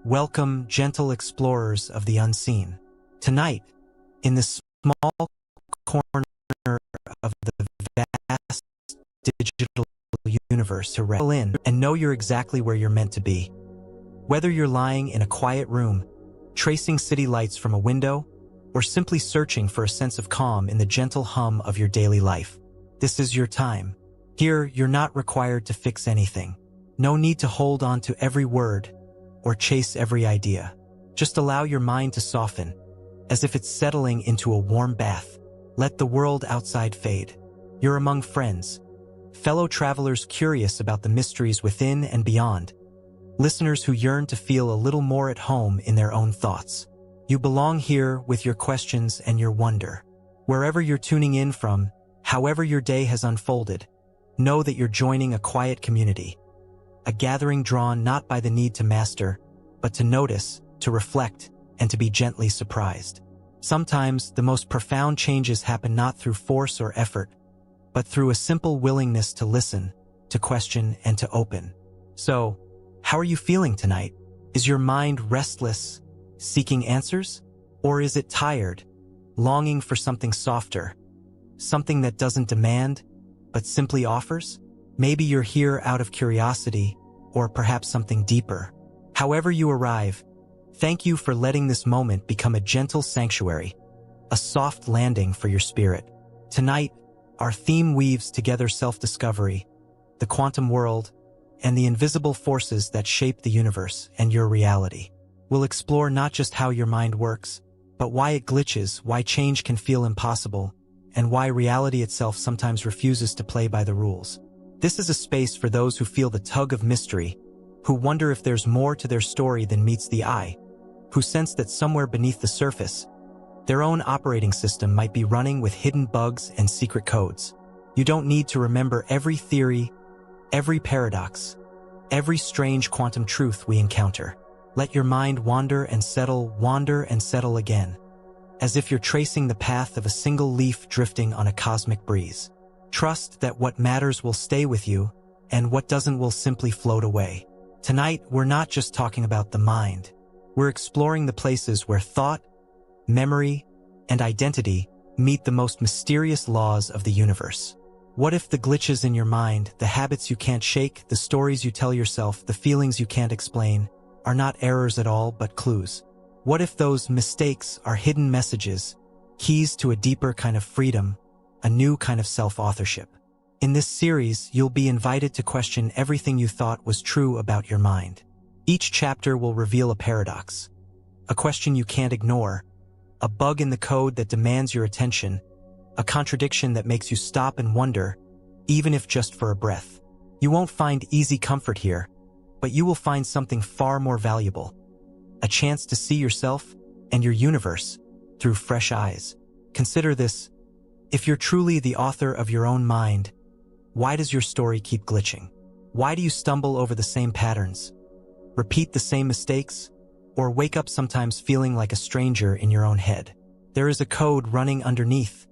Welcome, gentle explorers of the unseen. Tonight, in this small corner of the vast digital universe, to settle in and know you're exactly where you're meant to be. Whether you're lying in a quiet room, tracing city lights from a window, or simply searching for a sense of calm in the gentle hum of your daily life, this is your time. Here, you're not required to fix anything. No need to hold on to every word or chase every idea. Just allow your mind to soften, as if it's settling into a warm bath. Let the world outside fade. You're among friends, fellow travelers curious about the mysteries within and beyond, listeners who yearn to feel a little more at home in their own thoughts. You belong here with your questions and your wonder. Wherever you're tuning in from, however your day has unfolded, know that you're joining a quiet community, a gathering drawn not by the need to master, but to notice, to reflect, and to be gently surprised. Sometimes the most profound changes happen not through force or effort, but through a simple willingness to listen, to question, and to open. So, how are you feeling tonight? Is your mind restless, seeking answers? Or is it tired, longing for something softer, something that doesn't demand, but simply offers? Maybe you're here out of curiosity, or perhaps something deeper. However you arrive, thank you for letting this moment become a gentle sanctuary, a soft landing for your spirit. Tonight, our theme weaves together self-discovery, the quantum world, and the invisible forces that shape the universe and your reality. We'll explore not just how your mind works, but why it glitches, why change can feel impossible, and why reality itself sometimes refuses to play by the rules. This is a space for those who feel the tug of mystery, who wonder if there's more to their story than meets the eye, who sense that somewhere beneath the surface, their own operating system might be running with hidden bugs and secret codes. You don't need to remember every theory, every paradox, every strange quantum truth we encounter. Let your mind wander and settle again, as if you're tracing the path of a single leaf drifting on a cosmic breeze. Trust that what matters will stay with you, and what doesn't will simply float away. Tonight, we're not just talking about the mind. We're exploring the places where thought, memory, and identity meet the most mysterious laws of the universe. What if the glitches in your mind, the habits you can't shake, the stories you tell yourself, the feelings you can't explain, are not errors at all but clues? What if those mistakes are hidden messages, keys to a deeper kind of freedom, a new kind of self-authorship? In this series, you'll be invited to question everything you thought was true about your mind. Each chapter will reveal a paradox, a question you can't ignore, a bug in the code that demands your attention, a contradiction that makes you stop and wonder, even if just for a breath. You won't find easy comfort here, but you will find something far more valuable, a chance to see yourself and your universe through fresh eyes. Consider this: if you're truly the author of your own mind, why does your story keep glitching? Why do you stumble over the same patterns, repeat the same mistakes, or wake up sometimes feeling like a stranger in your own head? There is a code running underneath,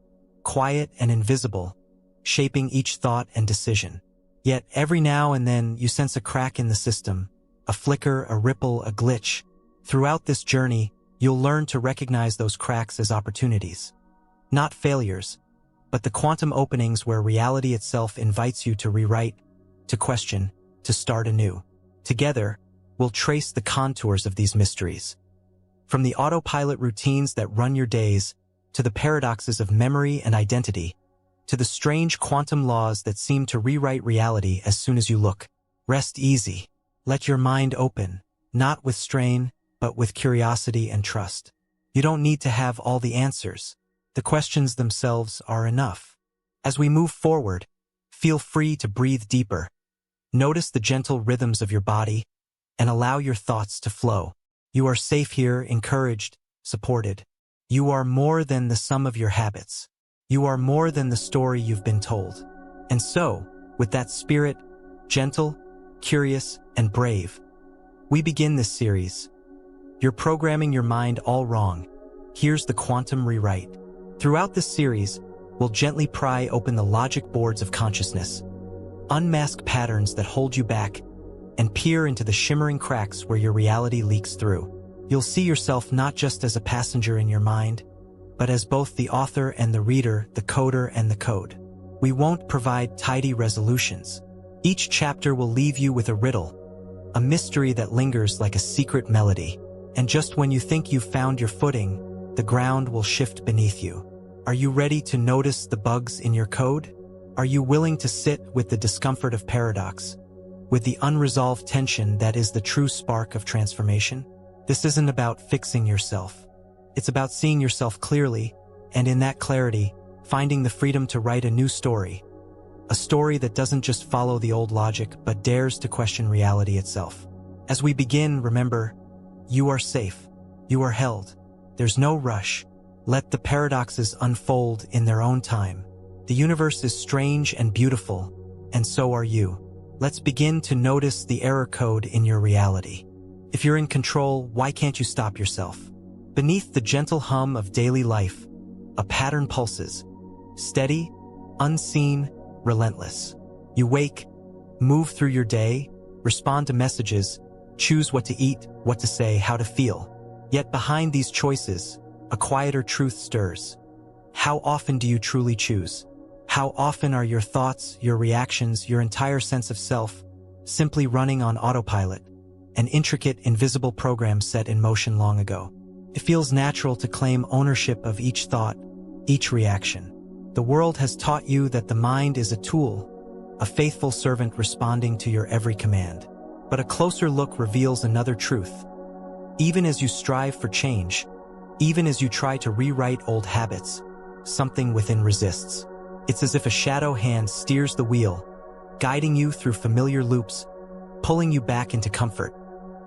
quiet and invisible, shaping each thought and decision. Yet every now and then you sense a crack in the system, a flicker, a ripple, a glitch. Throughout this journey, you'll learn to recognize those cracks as opportunities, not failures, but the quantum openings where reality itself invites you to rewrite, to question, to start anew. Together, we'll trace the contours of these mysteries, from the autopilot routines that run your days, to the paradoxes of memory and identity, to the strange quantum laws that seem to rewrite reality as soon as you look. Rest easy. Let your mind open, not with strain, but with curiosity and trust. You don't need to have all the answers. The questions themselves are enough. As we move forward, feel free to breathe deeper. Notice the gentle rhythms of your body and allow your thoughts to flow. You are safe here, encouraged, supported. You are more than the sum of your habits. You are more than the story you've been told. And so, with that spirit, gentle, curious, and brave, we begin this series. You're programming your mind all wrong. Here's the quantum rewrite. Throughout this series, we'll gently pry open the logic boards of consciousness, unmask patterns that hold you back, and peer into the shimmering cracks where your reality leaks through. You'll see yourself not just as a passenger in your mind, but as both the author and the reader, the coder and the code. We won't provide tidy resolutions. Each chapter will leave you with a riddle, a mystery that lingers like a secret melody. And just when you think you've found your footing, the ground will shift beneath you. Are you ready to notice the bugs in your code? Are you willing to sit with the discomfort of paradox, with the unresolved tension that is the true spark of transformation? This isn't about fixing yourself. It's about seeing yourself clearly, and in that clarity, finding the freedom to write a new story. A story that doesn't just follow the old logic, but dares to question reality itself. As we begin, remember, you are safe. You are held. There's no rush. Let the paradoxes unfold in their own time. The universe is strange and beautiful, and so are you. Let's begin to notice the error code in your reality. If you're in control, why can't you stop yourself? Beneath the gentle hum of daily life, a pattern pulses. Steady, unseen, relentless. You wake, move through your day, respond to messages, choose what to eat, what to say, how to feel. Yet behind these choices, a quieter truth stirs. How often do you truly choose? How often are your thoughts, your reactions, your entire sense of self simply running on autopilot, an intricate, invisible program set in motion long ago? It feels natural to claim ownership of each thought, each reaction. The world has taught you that the mind is a tool, a faithful servant responding to your every command. But a closer look reveals another truth. Even as you strive for change, even as you try to rewrite old habits, something within resists. It's as if a shadow hand steers the wheel, guiding you through familiar loops, pulling you back into comfort,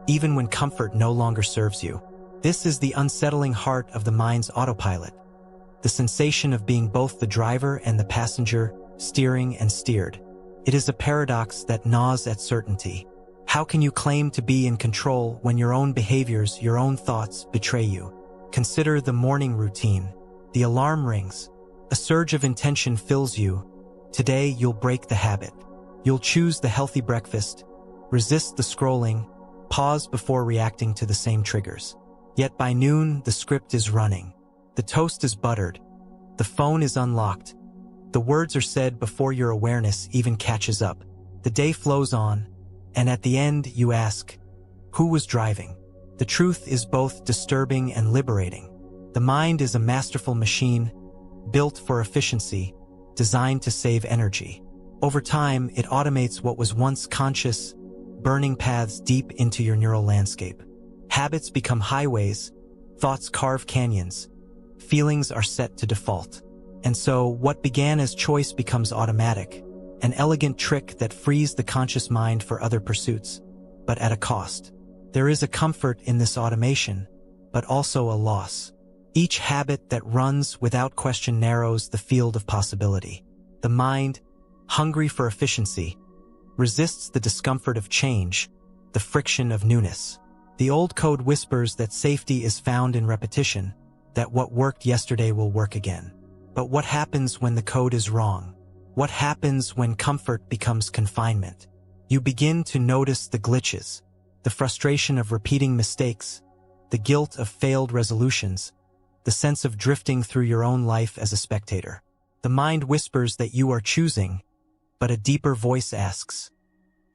even when comfort no longer serves you. This is the unsettling heart of the mind's autopilot, the sensation of being both the driver and the passenger, steering and steered. It is a paradox that gnaws at certainty. How can you claim to be in control when your own behaviors, your own thoughts betray you? Consider the morning routine. The alarm rings. A surge of intention fills you. Today, you'll break the habit. You'll choose the healthy breakfast, resist the scrolling, pause before reacting to the same triggers. Yet by noon, the script is running. The toast is buttered. The phone is unlocked. The words are said before your awareness even catches up. The day flows on, and at the end, you ask, who was driving? The truth is both disturbing and liberating. The mind is a masterful machine, built for efficiency, designed to save energy. Over time, it automates what was once conscious, burning paths deep into your neural landscape. Habits become highways, thoughts carve canyons, feelings are set to default. And so, what began as choice becomes automatic, an elegant trick that frees the conscious mind for other pursuits, but at a cost. There is a comfort in this automation, but also a loss. Each habit that runs without question narrows the field of possibility. The mind, hungry for efficiency, resists the discomfort of change, the friction of newness. The old code whispers that safety is found in repetition, that what worked yesterday will work again. But what happens when the code is wrong? What happens when comfort becomes confinement? You begin to notice the glitches, the frustration of repeating mistakes, the guilt of failed resolutions, the sense of drifting through your own life as a spectator. The mind whispers that you are choosing, but a deeper voice asks,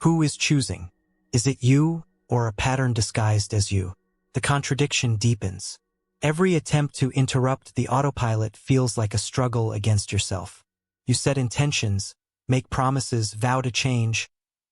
who is choosing? Is it you or a pattern disguised as you? The contradiction deepens. Every attempt to interrupt the autopilot feels like a struggle against yourself. You set intentions, make promises, vow to change,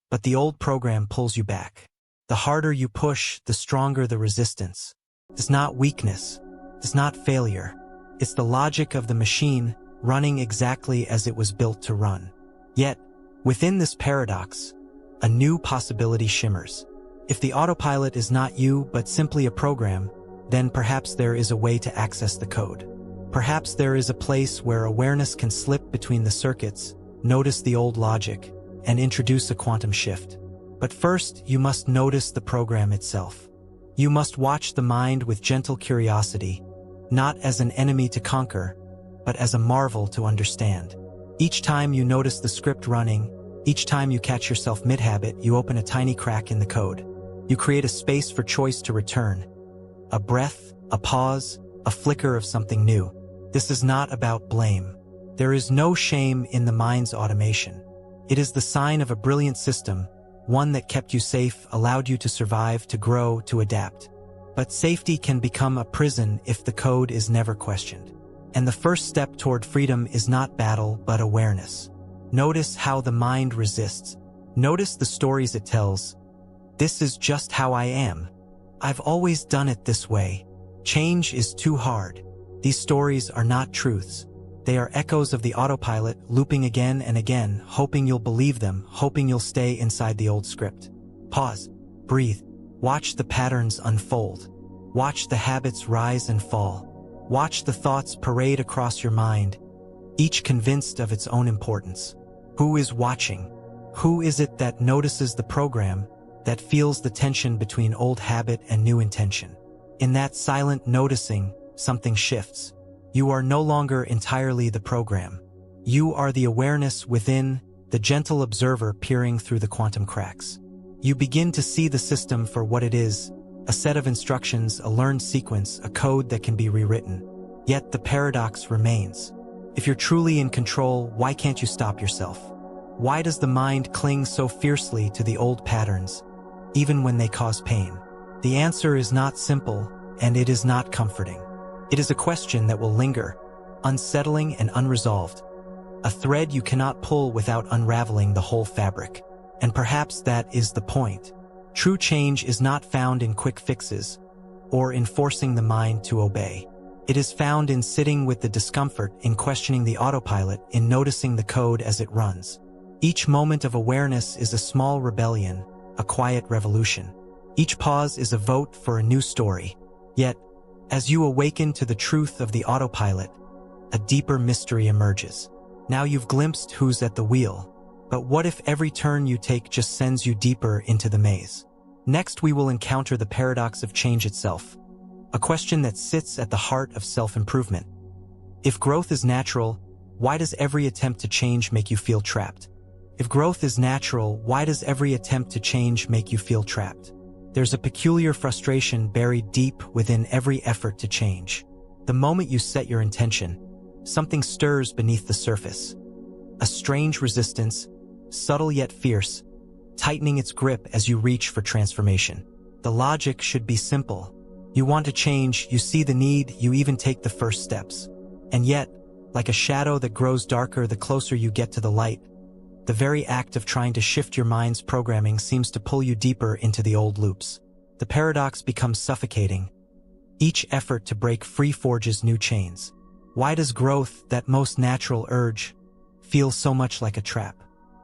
but the old program pulls you back. The harder you push, the stronger the resistance. It's not weakness. It's not failure. It's the logic of the machine running exactly as it was built to run. Yet, within this paradox, a new possibility shimmers. If the autopilot is not you but simply a program, then perhaps there is a way to access the code. Perhaps there is a place where awareness can slip between the circuits, notice the old logic, and introduce a quantum shift. But first, you must notice the program itself. You must watch the mind with gentle curiosity, not as an enemy to conquer, but as a marvel to understand. Each time you notice the script running, Each time you catch yourself mid-habit, you open a tiny crack in the code. You create a space for choice to return. A breath, a pause, a flicker of something new. This is not about blame. There is no shame in the mind's automation. It is the sign of a brilliant system, one that kept you safe, allowed you to survive, to grow, to adapt. But safety can become a prison if the code is never questioned. And the first step toward freedom is not battle, but awareness. Notice how the mind resists. Notice the stories it tells. This is just how I am. I've always done it this way. Change is too hard. These stories are not truths. They are echoes of the autopilot, looping again and again, hoping you'll believe them, hoping you'll stay inside the old script. Pause. Breathe. Watch the patterns unfold. Watch the habits rise and fall. Watch the thoughts parade across your mind, each convinced of its own importance. Who is watching? Who is it that notices the program, that feels the tension between old habit and new intention? In that silent noticing, something shifts. You are no longer entirely the program. You are the awareness within, the gentle observer peering through the quantum cracks. You begin to see the system for what it is, a set of instructions, a learned sequence, a code that can be rewritten. Yet the paradox remains. If you're truly in control, why can't you stop yourself? Why does the mind cling so fiercely to the old patterns, even when they cause pain? The answer is not simple, and it is not comforting. It is a question that will linger, unsettling and unresolved. A thread you cannot pull without unraveling the whole fabric. And perhaps that is the point. True change is not found in quick fixes, or in forcing the mind to obey. It is found in sitting with the discomfort, in questioning the autopilot, in noticing the code as it runs. Each moment of awareness is a small rebellion, a quiet revolution. Each pause is a vote for a new story. Yet, as you awaken to the truth of the autopilot, a deeper mystery emerges. Now you've glimpsed who's at the wheel. But what if every turn you take just sends you deeper into the maze? Next, we will encounter the paradox of change itself, a question that sits at the heart of self-improvement. If growth is natural, why does every attempt to change make you feel trapped? If growth is natural, why does every attempt to change make you feel trapped? There's a peculiar frustration buried deep within every effort to change. The moment you set your intention, something stirs beneath the surface. A strange resistance, subtle yet fierce, tightening its grip as you reach for transformation. The logic should be simple. You want to change, you see the need, you even take the first steps. And yet, like a shadow that grows darker the closer you get to the light, the very act of trying to shift your mind's programming seems to pull you deeper into the old loops. The paradox becomes suffocating. Each effort to break free forges new chains. Why does growth, that most natural urge, feel so much like a trap?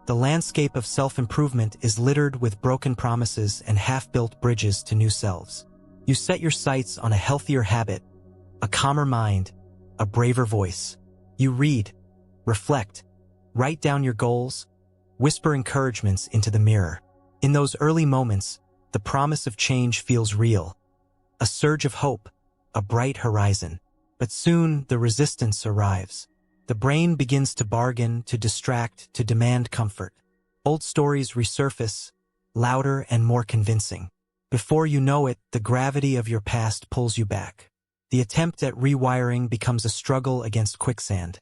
The landscape of self-improvement is littered with broken promises and half-built bridges to new selves. You set your sights on a healthier habit, a calmer mind, a braver voice. You read, reflect, write down your goals, whisper encouragements into the mirror. In those early moments, the promise of change feels real. A surge of hope, a bright horizon. But soon the resistance arrives. The brain begins to bargain, to distract, to demand comfort. Old stories resurface, louder and more convincing. Before you know it, the gravity of your past pulls you back. The attempt at rewiring becomes a struggle against quicksand.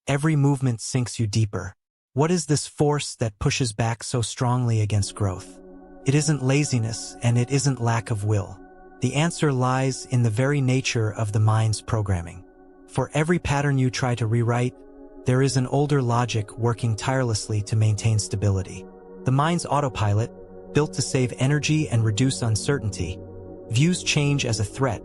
Every movement sinks you deeper. What is this force that pushes back so strongly against growth? It isn't laziness, and it isn't lack of will. The answer lies in the very nature of the mind's programming. For every pattern you try to rewrite, there is an older logic working tirelessly to maintain stability. The mind's autopilot, built to save energy and reduce uncertainty, views change as a threat,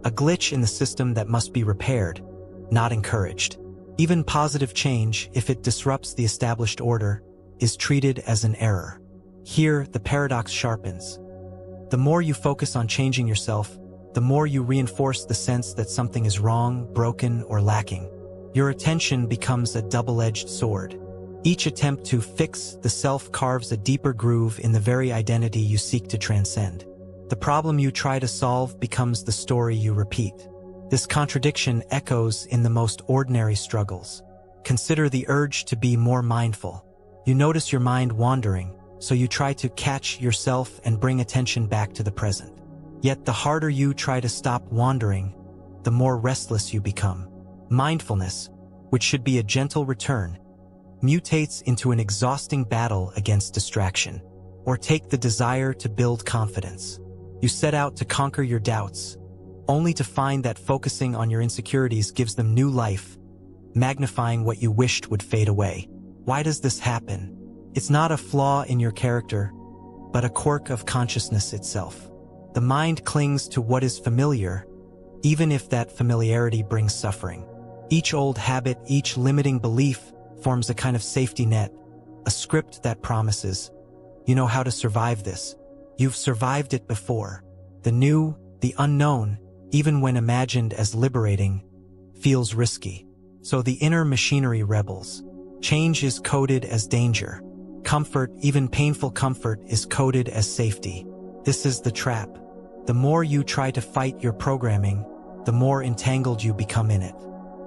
a glitch in the system that must be repaired, not encouraged. Even positive change, if it disrupts the established order, is treated as an error. Here, the paradox sharpens. The more you focus on changing yourself, the more you reinforce the sense that something is wrong, broken, or lacking. Your attention becomes a double-edged sword. Each attempt to fix the self carves a deeper groove in the very identity you seek to transcend. The problem you try to solve becomes the story you repeat. This contradiction echoes in the most ordinary struggles. Consider the urge to be more mindful. You notice your mind wandering, so you try to catch yourself and bring attention back to the present. Yet the harder you try to stop wandering, the more restless you become. Mindfulness, which should be a gentle return, mutates into an exhausting battle against distraction. Or take the desire to build confidence. You set out to conquer your doubts, only to find that focusing on your insecurities gives them new life, magnifying what you wished would fade away. Why does this happen? It's not a flaw in your character, but a quirk of consciousness itself. The mind clings to what is familiar, even if that familiarity brings suffering. Each old habit, each limiting belief forms a kind of safety net, a script that promises, you know how to survive this. You've survived it before. The new, the unknown, even when imagined as liberating, feels risky. So the inner machinery rebels. Change is coded as danger. Comfort, even painful comfort, is coded as safety. This is the trap. The more you try to fight your programming, the more entangled you become in it.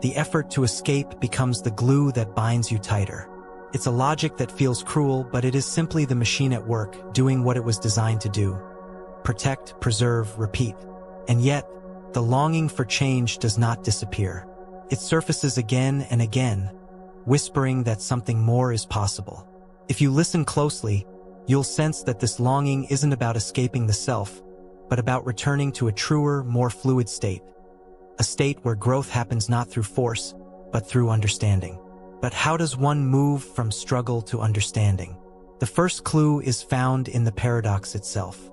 The effort to escape becomes the glue that binds you tighter. It's a logic that feels cruel, but it is simply the machine at work, doing what it was designed to do. Protect, preserve, repeat. And yet, the longing for change does not disappear. It surfaces again and again, whispering that something more is possible. If you listen closely, you'll sense that this longing isn't about escaping the self, but about returning to a truer, more fluid state. A state where growth happens not through force, but through understanding. But how does one move from struggle to understanding? The first clue is found in the paradox itself.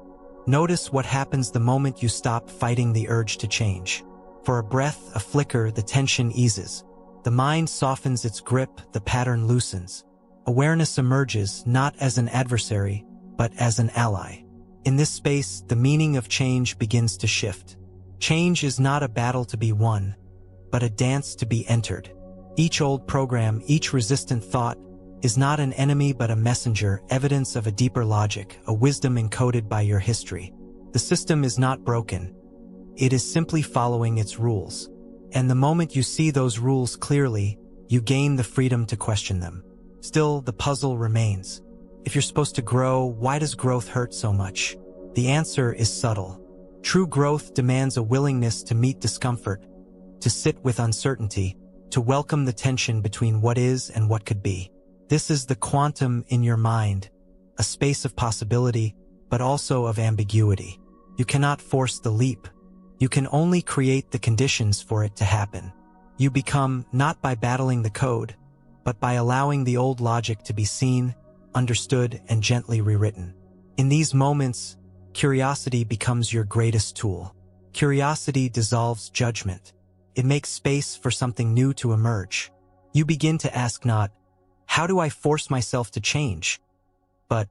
Notice what happens the moment you stop fighting the urge to change. For a breath, a flicker, the tension eases. The mind softens its grip, the pattern loosens. Awareness emerges not as an adversary, but as an ally. In this space, the meaning of change begins to shift. Change is not a battle to be won, but a dance to be entered. Each old program, each resistant thought, is not an enemy but a messenger, evidence of a deeper logic, a wisdom encoded by your history. The system is not broken. It is simply following its rules. And the moment you see those rules clearly, you gain the freedom to question them. Still, the puzzle remains. If you're supposed to grow, why does growth hurt so much? The answer is subtle. True growth demands a willingness to meet discomfort, to sit with uncertainty, to welcome the tension between what is and what could be. This is the quantum in your mind, a space of possibility, but also of ambiguity. You cannot force the leap. You can only create the conditions for it to happen. You become not by battling the code, but by allowing the old logic to be seen, understood, and gently rewritten. In these moments, curiosity becomes your greatest tool. Curiosity dissolves judgment. It makes space for something new to emerge. You begin to ask not, how do I force myself to change? But,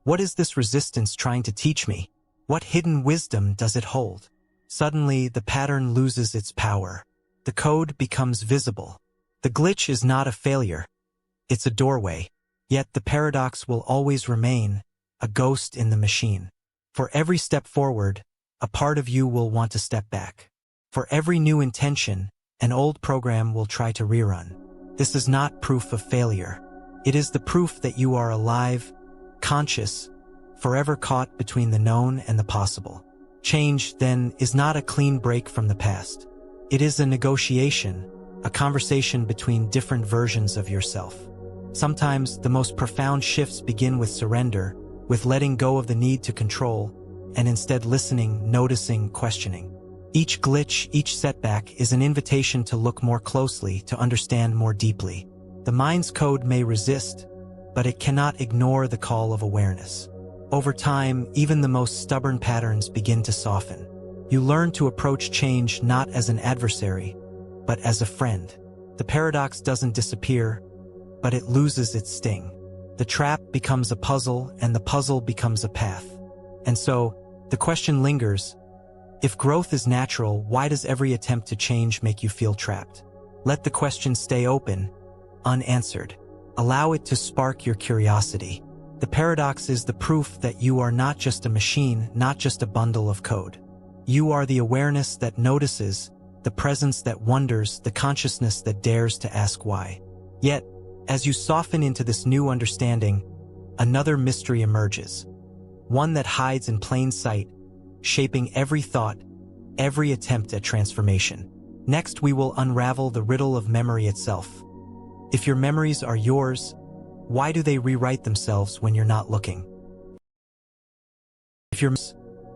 what is this resistance trying to teach me? What hidden wisdom does it hold? Suddenly, the pattern loses its power. The code becomes visible. The glitch is not a failure. It's a doorway. Yet the paradox will always remain, a ghost in the machine. For every step forward, a part of you will want to step back. For every new intention, an old program will try to rerun. This is not proof of failure. It is the proof that you are alive, conscious, forever caught between the known and the possible. Change, then, is not a clean break from the past. It is a negotiation, a conversation between different versions of yourself. Sometimes the most profound shifts begin with surrender, with letting go of the need to control, and instead listening, noticing, questioning. Each glitch, each setback is an invitation to look more closely, to understand more deeply. The mind's code may resist, but it cannot ignore the call of awareness. Over time, even the most stubborn patterns begin to soften. You learn to approach change not as an adversary, but as a friend. The paradox doesn't disappear, but it loses its sting. The trap becomes a puzzle, and the puzzle becomes a path. And so, the question lingers, if growth is natural, why does every attempt to change make you feel trapped? Let the question stay open, unanswered. Allow it to spark your curiosity. The paradox is the proof that you are not just a machine, not just a bundle of code. You are the awareness that notices, the presence that wonders, the consciousness that dares to ask why. Yet, As you soften into this new understanding, another mystery emerges, one that hides in plain sight, shaping every thought, every attempt at transformation. Next, we will unravel the riddle of memory itself. If your memories are yours, why do they rewrite themselves when you're not looking?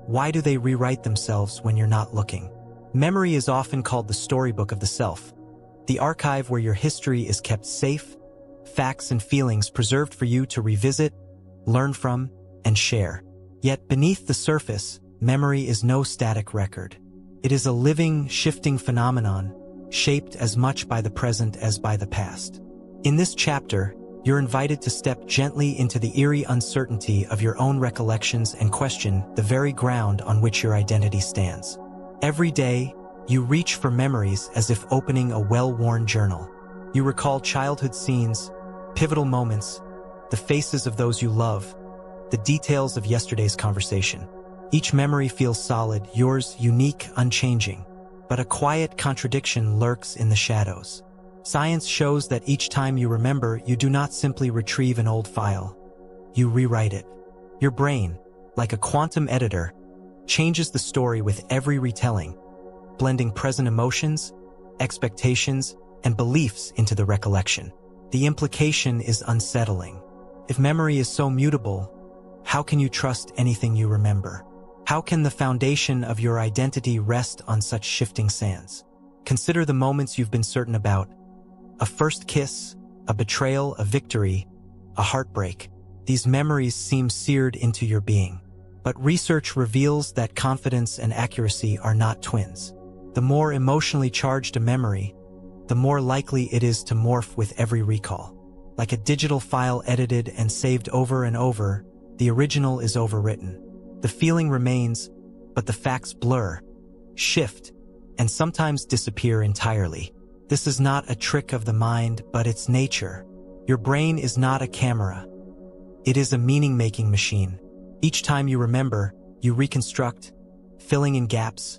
Why do they rewrite themselves when you're not looking? Memory is often called the storybook of the self, the archive where your history is kept safe, facts and feelings preserved for you to revisit, learn from, and share. Yet beneath the surface, memory is no static record. It is a living, shifting phenomenon, shaped as much by the present as by the past. In this chapter, you're invited to step gently into the eerie uncertainty of your own recollections and question the very ground on which your identity stands. Every day, you reach for memories as if opening a well-worn journal. You recall childhood scenes, pivotal moments, the faces of those you love, the details of yesterday's conversation. Each memory feels solid, yours unique, unchanging. But a quiet contradiction lurks in the shadows. Science shows that each time you remember, you do not simply retrieve an old file. You rewrite it. Your brain, like a quantum editor, changes the story with every retelling, blending present emotions, expectations, and beliefs into the recollection. The implication is unsettling. If memory is so mutable, how can you trust anything you remember? How can the foundation of your identity rest on such shifting sands? Consider the moments you've been certain about. A first kiss, a betrayal, a victory, a heartbreak. These memories seem seared into your being. But research reveals that confidence and accuracy are not twins. The more emotionally charged a memory, the more likely it is to morph with every recall. Like a digital file edited and saved over and over, the original is overwritten. The feeling remains, but the facts blur, shift, and sometimes disappear entirely. This is not a trick of the mind, but its nature. Your brain is not a camera. It is a meaning-making machine. Each time you remember, you reconstruct, filling in gaps,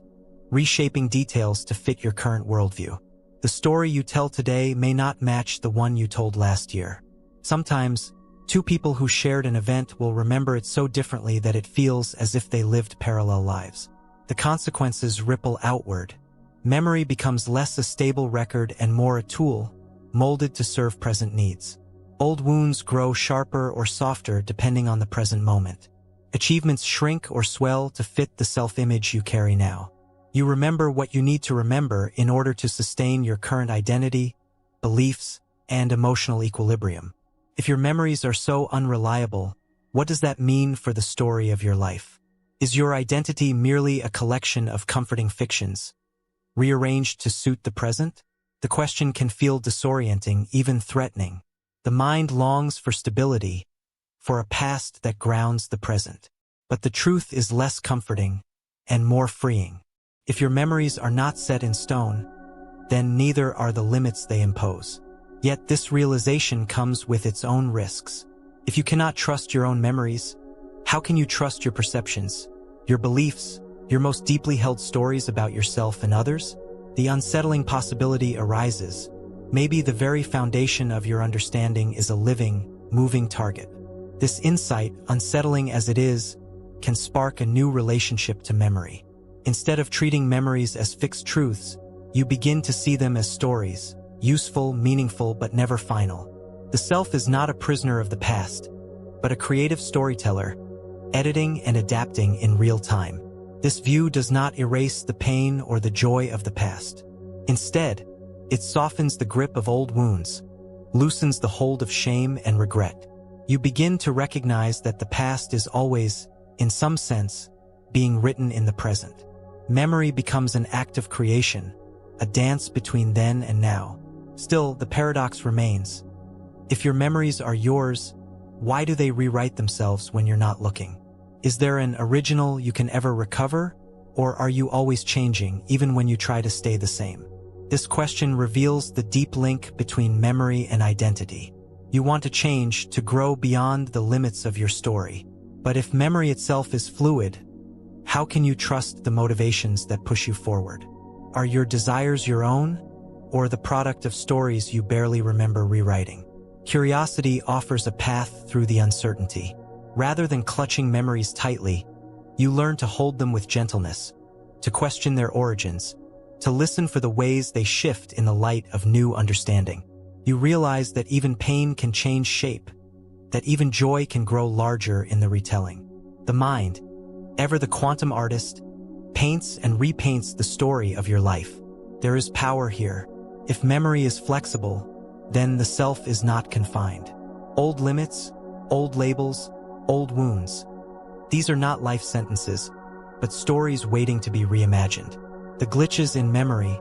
reshaping details to fit your current worldview. The story you tell today may not match the one you told last year. Sometimes, two people who shared an event will remember it so differently that it feels as if they lived parallel lives. The consequences ripple outward. Memory becomes less a stable record and more a tool, molded to serve present needs. Old wounds grow sharper or softer depending on the present moment. Achievements shrink or swell to fit the self-image you carry now. You remember what you need to remember in order to sustain your current identity, beliefs, and emotional equilibrium. If your memories are so unreliable, what does that mean for the story of your life? Is your identity merely a collection of comforting fictions, rearranged to suit the present? The question can feel disorienting, even threatening. The mind longs for stability, for a past that grounds the present. But the truth is less comforting and more freeing. If your memories are not set in stone, then neither are the limits they impose. Yet this realization comes with its own risks. If you cannot trust your own memories, how can you trust your perceptions, your beliefs, your most deeply held stories about yourself and others? The unsettling possibility arises. Maybe the very foundation of your understanding is a living, moving target. This insight, unsettling as it is, can spark a new relationship to memory. Instead of treating memories as fixed truths, you begin to see them as stories, useful, meaningful, but never final. The self is not a prisoner of the past, but a creative storyteller, editing and adapting in real time. This view does not erase the pain or the joy of the past. Instead, it softens the grip of old wounds, loosens the hold of shame and regret. You begin to recognize that the past is always, in some sense, being written in the present. Memory becomes an act of creation, a dance between then and now. Still, the paradox remains. If your memories are yours, why do they rewrite themselves when you're not looking? Is there an original you can ever recover, or are you always changing even when you try to stay the same? This question reveals the deep link between memory and identity. You want to change, to grow beyond the limits of your story. But if memory itself is fluid, how can you trust the motivations that push you forward? Are your desires your own, or the product of stories you barely remember rewriting? Curiosity offers a path through the uncertainty. Rather than clutching memories tightly, you learn to hold them with gentleness, to question their origins, to listen for the ways they shift in the light of new understanding. You realize that even pain can change shape, that even joy can grow larger in the retelling. The mind, ever the quantum artist, paints and repaints the story of your life. There is power here. If memory is flexible, then the self is not confined. Old limits, old labels, old wounds. These are not life sentences, but stories waiting to be reimagined. The glitches in memory,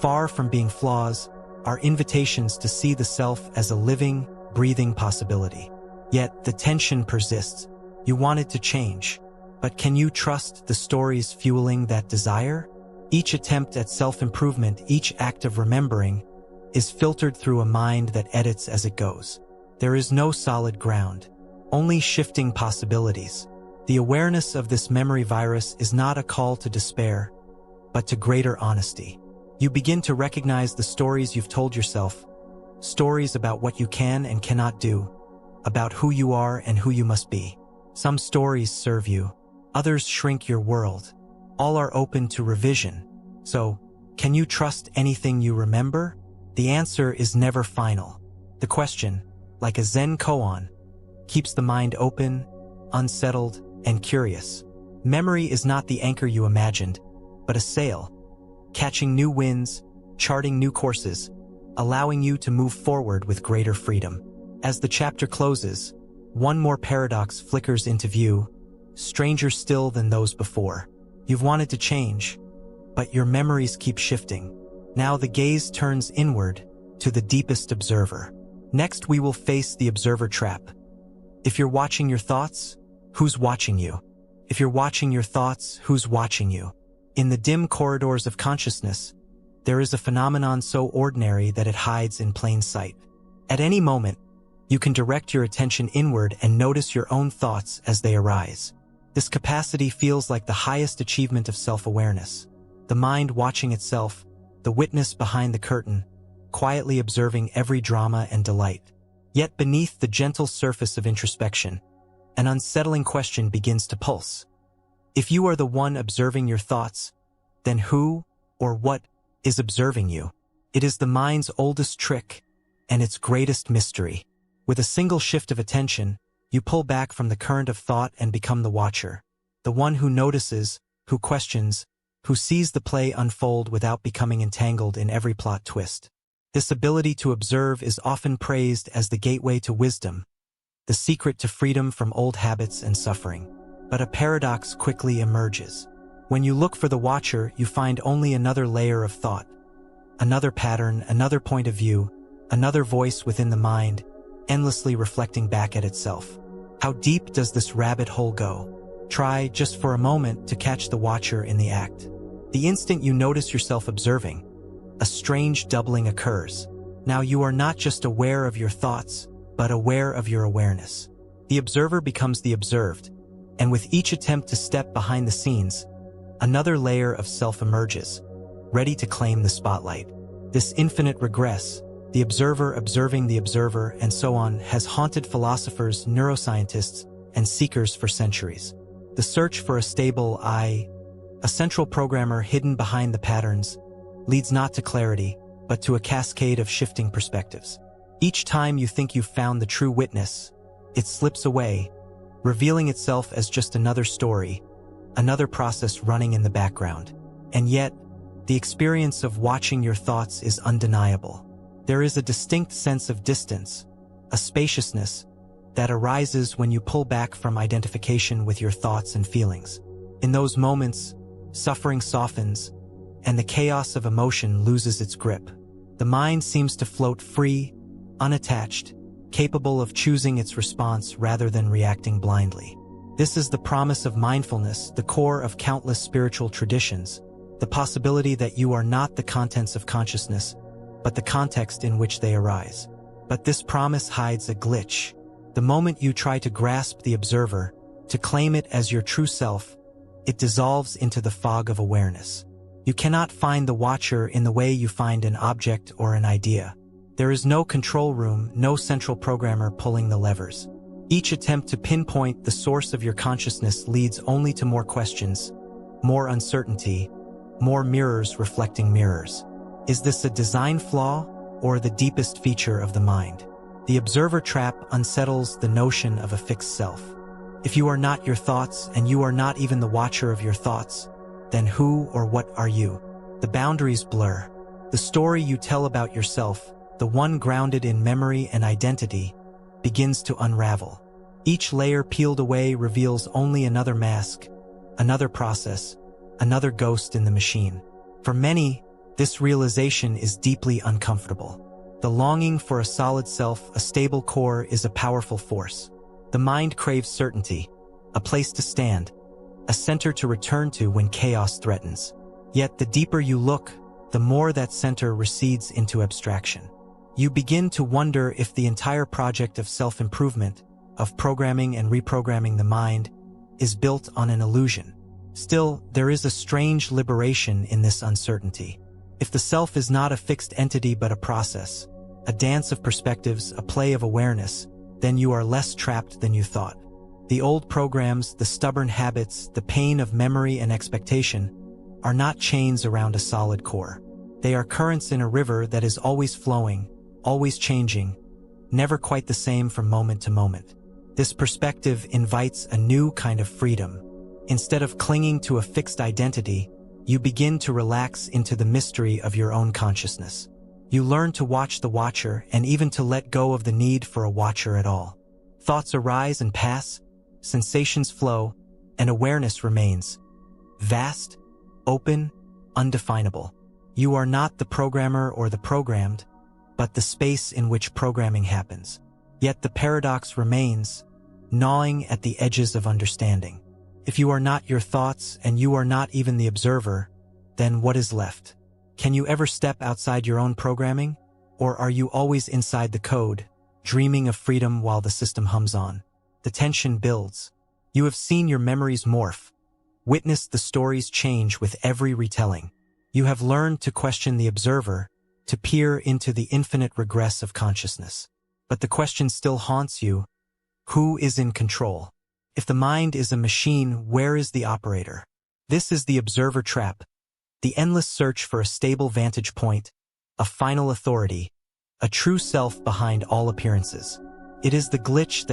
far from being flaws, are invitations to see the self as a living, breathing possibility. Yet the tension persists. You want it to change, but can you trust the stories fueling that desire? Each attempt at self-improvement, each act of remembering, is filtered through a mind that edits as it goes. There is no solid ground, only shifting possibilities. The awareness of this memory virus is not a call to despair, but to greater honesty. You begin to recognize the stories you've told yourself, stories about what you can and cannot do, about who you are and who you must be. Some stories serve you, others shrink your world. All are open to revision. So, can you trust anything you remember? The answer is never final. The question, like a Zen koan, keeps the mind open, unsettled, and curious. Memory is not the anchor you imagined, but a sail, catching new winds, charting new courses, allowing you to move forward with greater freedom. As the chapter closes, one more paradox flickers into view, stranger still than those before. You've wanted to change, but your memories keep shifting. Now the gaze turns inward to the deepest observer. Next we will face the observer trap. If you're watching your thoughts, who's watching you? If you're watching your thoughts, who's watching you? In the dim corridors of consciousness, there is a phenomenon so ordinary that it hides in plain sight. At any moment, you can direct your attention inward and notice your own thoughts as they arise. This capacity feels like the highest achievement of self-awareness. The mind watching itself, the witness behind the curtain, quietly observing every drama and delight. Yet beneath the gentle surface of introspection, an unsettling question begins to pulse. If you are the one observing your thoughts, then who or what is observing you? It is the mind's oldest trick and its greatest mystery. With a single shift of attention, you pull back from the current of thought and become the watcher, the one who notices, who questions, who sees the play unfold without becoming entangled in every plot twist. This ability to observe is often praised as the gateway to wisdom, the secret to freedom from old habits and suffering. But a paradox quickly emerges. When you look for the watcher, you find only another layer of thought, another pattern, another point of view, another voice within the mind, endlessly reflecting back at itself. How deep does this rabbit hole go? Try, just for a moment, to catch the watcher in the act. The instant you notice yourself observing, a strange doubling occurs. Now you are not just aware of your thoughts, but aware of your awareness. The observer becomes the observed, and with each attempt to step behind the scenes, another layer of self emerges, ready to claim the spotlight. This infinite regress, the observer observing the observer, and so on, has haunted philosophers, neuroscientists, and seekers for centuries. The search for a stable I, a central programmer hidden behind the patterns, leads not to clarity, but to a cascade of shifting perspectives. Each time you think you've found the true witness, it slips away, revealing itself as just another story, another process running in the background. And yet, the experience of watching your thoughts is undeniable. There is a distinct sense of distance, a spaciousness, that arises when you pull back from identification with your thoughts and feelings. In those moments, suffering softens, and the chaos of emotion loses its grip. The mind seems to float free, unattached, capable of choosing its response rather than reacting blindly. This is the promise of mindfulness, the core of countless spiritual traditions, the possibility that you are not the contents of consciousness, but the context in which they arise. But this promise hides a glitch. The moment you try to grasp the observer, to claim it as your true self, it dissolves into the fog of awareness. You cannot find the watcher in the way you find an object or an idea. There is no control room, no central programmer pulling the levers. Each attempt to pinpoint the source of your consciousness leads only to more questions, more uncertainty, more mirrors reflecting mirrors. Is this a design flaw or the deepest feature of the mind? The observer trap unsettles the notion of a fixed self. If you are not your thoughts and you are not even the watcher of your thoughts, then who or what are you? The boundaries blur. The story you tell about yourself, the one grounded in memory and identity, begins to unravel. Each layer peeled away reveals only another mask, another process, another ghost in the machine. For many, this realization is deeply uncomfortable. The longing for a solid self, a stable core, is a powerful force. The mind craves certainty, a place to stand, a center to return to when chaos threatens. Yet the deeper you look, the more that center recedes into abstraction. You begin to wonder if the entire project of self-improvement, of programming and reprogramming the mind, is built on an illusion. Still, there is a strange liberation in this uncertainty. If the self is not a fixed entity but a process, a dance of perspectives, a play of awareness, then you are less trapped than you thought. The old programs, the stubborn habits, the pain of memory and expectation are not chains around a solid core. They are currents in a river that is always flowing, always changing, never quite the same from moment to moment. This perspective invites a new kind of freedom. Instead of clinging to a fixed identity, you begin to relax into the mystery of your own consciousness. You learn to watch the watcher and even to let go of the need for a watcher at all. Thoughts arise and pass, sensations flow, and awareness remains. Vast, open, undefinable. You are not the programmer or the programmed, but the space in which programming happens. Yet the paradox remains, gnawing at the edges of understanding. If you are not your thoughts and you are not even the observer, then what is left? Can you ever step outside your own programming? Or are you always inside the code, dreaming of freedom while the system hums on? The tension builds. You have seen your memories morph, witnessed the stories change with every retelling. You have learned to question the observer, to peer into the infinite regress of consciousness. But the question still haunts you: who is in control? If the mind is a machine, where is the operator? This is the observer trap, the endless search for a stable vantage point, a final authority, a true self behind all appearances. It is the glitch that